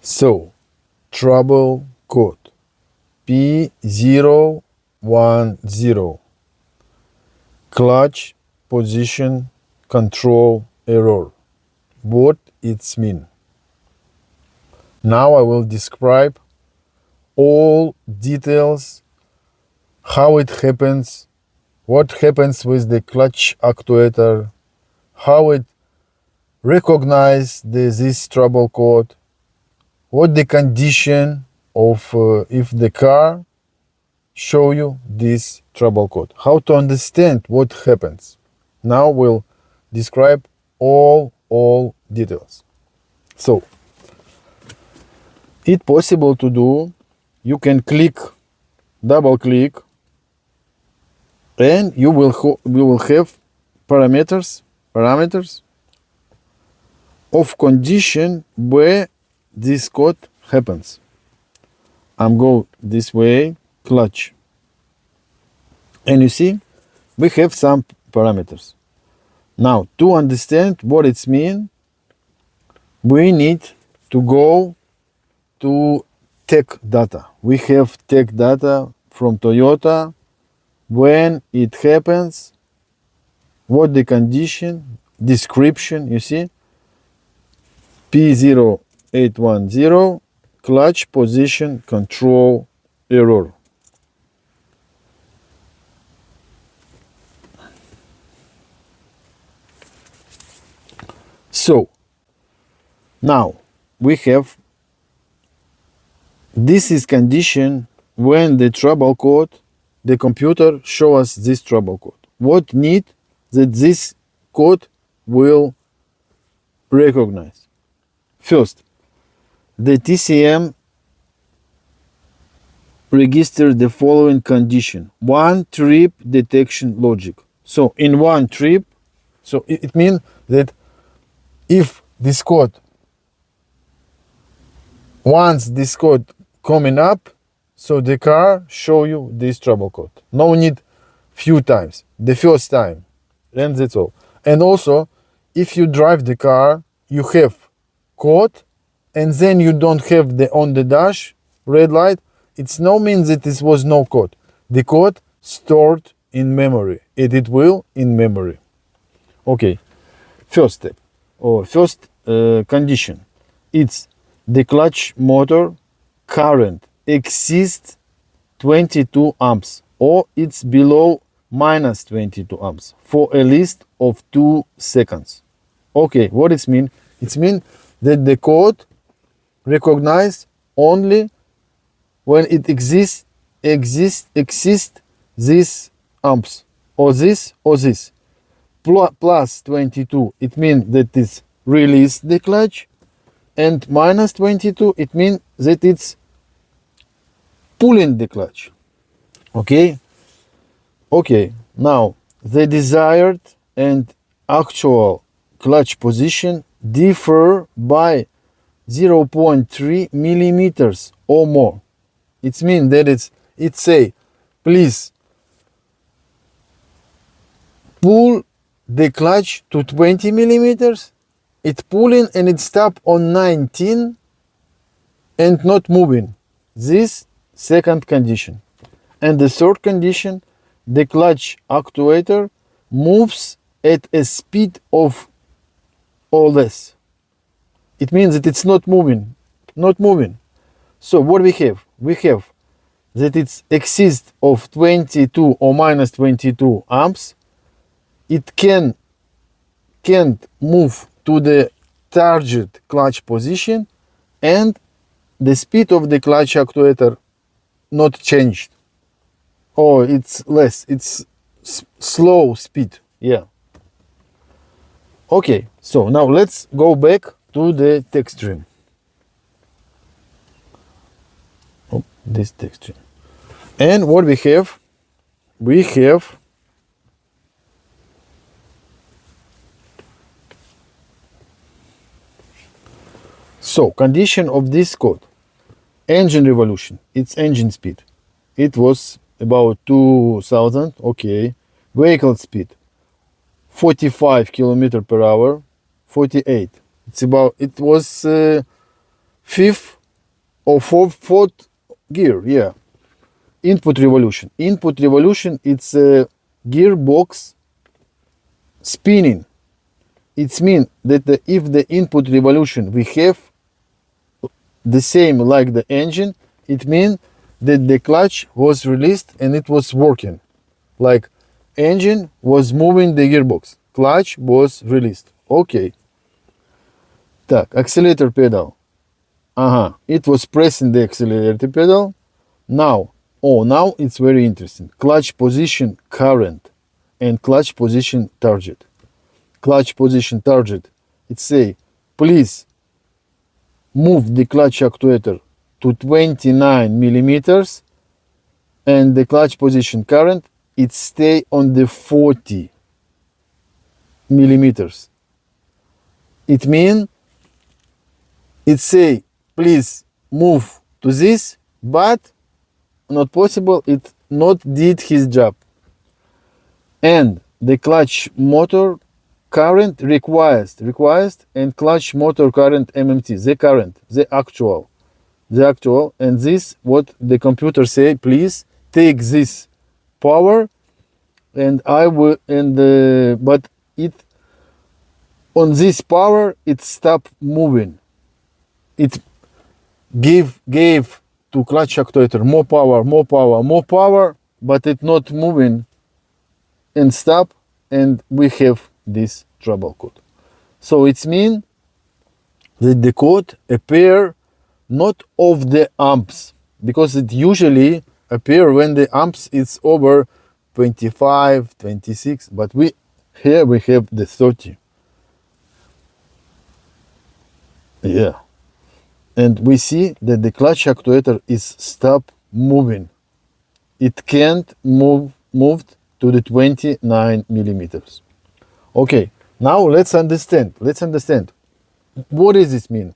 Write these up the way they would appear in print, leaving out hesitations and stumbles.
So, trouble code P0810, clutch position control error. What it's mean? Now I will describe all details, how it happens, what happens with the clutch actuator, how it recognize this trouble code, what the condition of if the car show you this trouble code, how to understand what happens. Now we'll describe all details. So it possible to do. You can double click, and you will have parameters of condition where this code happens. I'm go this way, clutch, and you see we have some parameters. Now to understand what it's mean, we need to go to tech data. We have tech data from Toyota, when it happens, what the condition, description, you see, P0810, clutch position control error. So now we have this is condition when the trouble code, the computer show us this trouble code. What need that this code will recognize? First, the TCM register the following condition: one trip detection logic. So in one trip, so it means that if this code, once this code coming up, so the car show you this trouble code. No need few times, the first time, and that's all. And also, if you drive the car, you have code, and then you don't have the on the dash red light, it's no means that this was no code. The code stored in memory, and it will in memory. Okay, first step, or first condition, it's the clutch motor current exceeds 22 amps, or it's below minus 22 amps for a list of 2 seconds. Okay, what it mean? It means that the code recognize only when it exceeds this amps, or this, plus 22, it means that it's release the clutch, and minus 22, it means that it's pulling the clutch. Okay, now the desired and actual clutch position differ by 0.3 millimeters or more. It means that it say, please pull the clutch to 20 millimeters, it pulling and it stop on 19 and not moving. This second condition. And the third condition, the clutch actuator moves at a speed of or less. It means that it's not moving. So what we have? We have that it's exceeds of 22 or minus 22 amps. It can't move to the target clutch position, and the speed of the clutch actuator not changed. Oh, it's less, it's slow speed. Yeah. Okay, so now let's go back to the text stream. Oh, this text stream. And what we have? We have so condition of this code. Engine revolution, it's engine speed. It was about 2000, okay. Vehicle speed, 45 km per hour, 48. It was fifth or fourth gear. Yeah. Input revolution. Input revolution, it's a gearbox spinning. It means that if the input revolution we have the same like the engine, it means that the clutch was released and it was working. Like engine was moving the gearbox, clutch was released. Okay. Так, accelerator pedal. It was pressing the accelerator pedal. Now it's very interesting. Clutch position current and clutch position target. Clutch position target. It say, please move the clutch actuator to 29 millimeters, and the clutch position current, it stay on the 40 millimeters. It mean it say, please move to this, but not possible, it not did his job. And the clutch motor current requires and clutch motor current MMT, the actual, and this what the computer say, please take this power, and I will, and but it on this power it stop moving. It gave to clutch actuator more power, but it not moving and stop, and we have this trouble code. So it means that the code appear not of the amps, because it usually appear when the amps is over 25, 26, but here we have the 30. Yeah. And we see that the clutch actuator is stop moving. It can't moved to the 29 millimeters. Okay, now let's understand. What does this mean?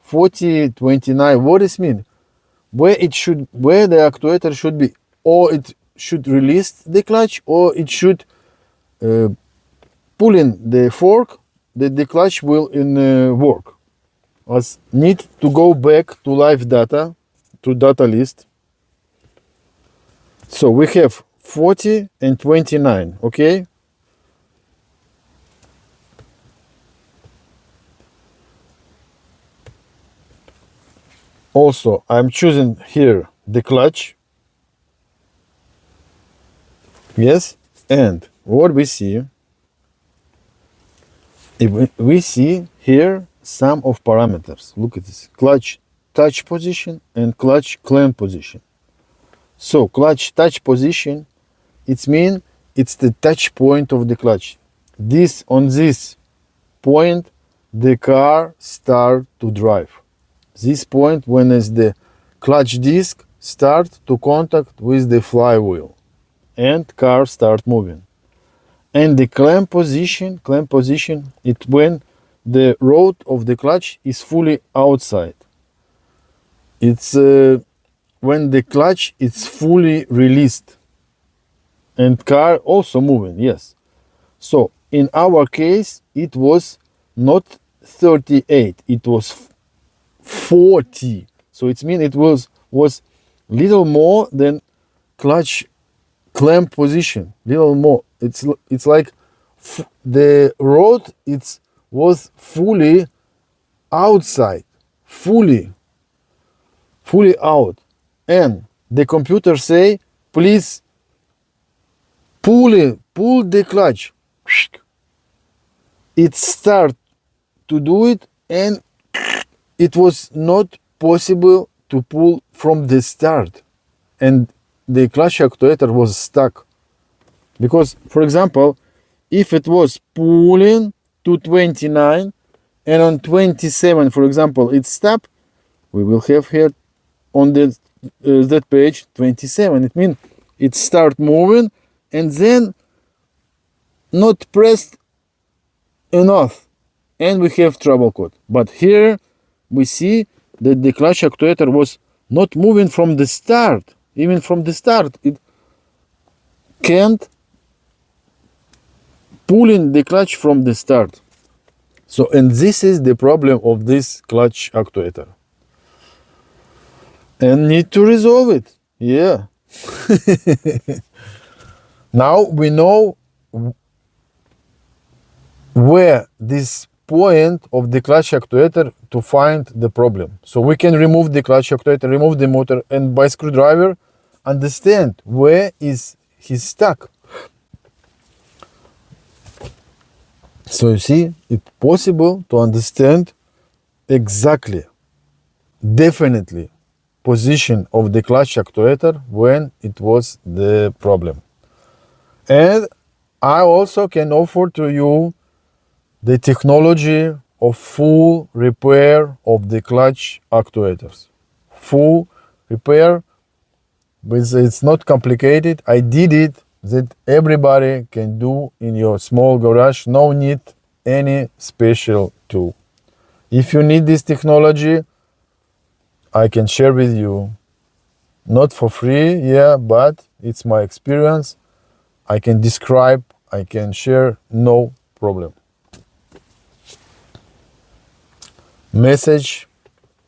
40, 29, what does it mean? Where the actuator should be, or it should release the clutch, or it should pull in the fork that the clutch will work. Us need to go back to live data, to data list. So we have 40 and 29, okay? Also, I'm choosing here the clutch. Yes, and what we see, we see here some of parameters. Look at this: clutch touch position and clutch clamp position. So clutch touch position, it means it's the touch point of the clutch. On this point, the car start to drive. This point when is the clutch disc start to contact with the flywheel, and car start moving. And the clamp position, it when the rod of the clutch is fully outside. It's when the clutch is fully released, and car also moving. Yes. So in our case, it was not 38, it was 40. So it means it was little more than clutch clamp position, little more. It's like the rod was fully outside, fully out, and the computer say, please pull the clutch. It start to do it, and it was not possible to pull from the start, and the clutch actuator was stuck. Because, for example, if it was pulling to 29 and on 27, for example, it stopped, we will have here on that page 27. It means it start moving and then not pressed enough, and we have trouble code. But here we see that the clutch actuator was not moving from the start. Even from the start, it can't pull in the clutch from the start. So, and this is the problem of this clutch actuator. and need to resolve it. Yeah. Now we know where this point of the clutch actuator to find the problem. So we can remove the clutch actuator, remove the motor, and by screwdriver understand where is he stuck. So you see, it's possible to understand exactly, definitely, position of the clutch actuator when it was the problem. And I also can offer to you the technology of full repair of the clutch actuators. Full repair, but it's not complicated. I did it that everybody can do in your small garage. No need any special tool. If you need this technology, I can share with you. Not for free, yeah, but it's my experience. I can describe, I can share, no problem. Message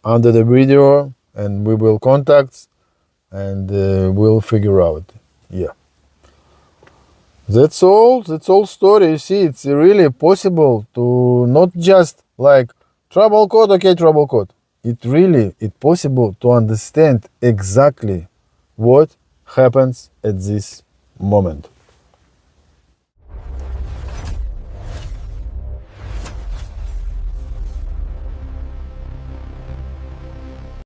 under the video and we will contact and we'll figure out. Yeah. That's all story. You see, it's really possible to not just like trouble code, okay, trouble code. It's possible to understand exactly what happens at this moment.